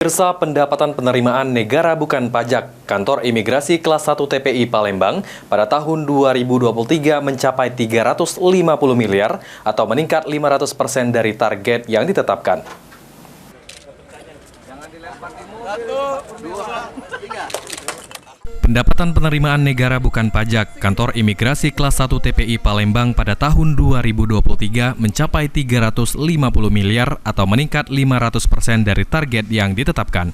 Pemirsa, pendapatan penerimaan negara bukan pajak Kantor Imigrasi Kelas 1 TPI Palembang pada tahun 2023 mencapai 350 miliar atau meningkat 500% dari target yang ditetapkan. Pendapatan penerimaan negara bukan pajak Kantor Imigrasi Kelas 1 TPI Palembang pada tahun 2023 mencapai 350 miliar atau meningkat 500% dari target yang ditetapkan.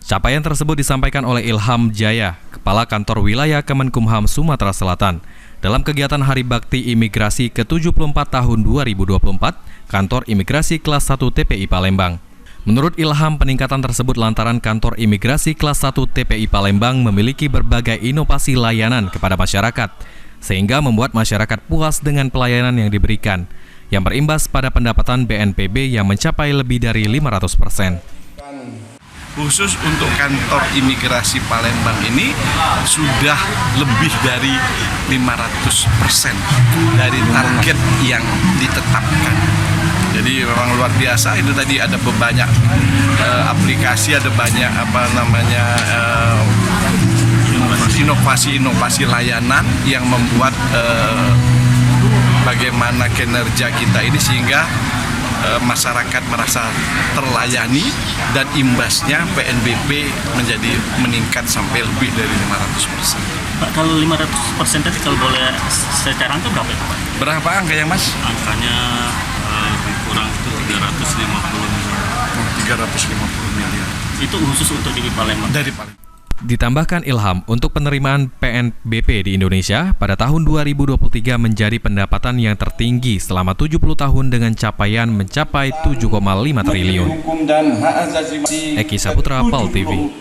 Capaian tersebut disampaikan oleh Ilham Jaya, Kepala Kantor Wilayah Kemenkumham Sumatera Selatan, dalam kegiatan Hari Bakti Imigrasi ke-74 tahun 2024, Kantor Imigrasi Kelas 1 TPI Palembang. Menurut Ilham, peningkatan tersebut lantaran Kantor Imigrasi Kelas 1 TPI Palembang memiliki berbagai inovasi layanan kepada masyarakat, sehingga membuat masyarakat puas dengan pelayanan yang diberikan, yang berimbas pada pendapatan BNPB yang mencapai lebih dari 500%. Khusus untuk kantor imigrasi Palembang ini sudah lebih dari 500% dari target yang ditetapkan. Jadi memang luar biasa. Itu tadi ada banyak aplikasi, ada banyak inovasi layanan yang membuat bagaimana kinerja kita ini sehingga masyarakat merasa terlayani dan imbasnya PNBP menjadi meningkat sampai lebih dari 500%. Pak, kalau 500% tadi kalau boleh secara angka berapa itu, Pak? Berapa angka ya, Mas? Angkanya lebih kurang itu 350 miliar. Itu khusus untuk di Palembang? Dari Palembang. Ditambahkan Ilham, untuk penerimaan PNBP di Indonesia pada tahun 2023 menjadi pendapatan yang tertinggi selama 70 tahun dengan capaian mencapai 7,5 triliun. Eki Saputra, PAL TV.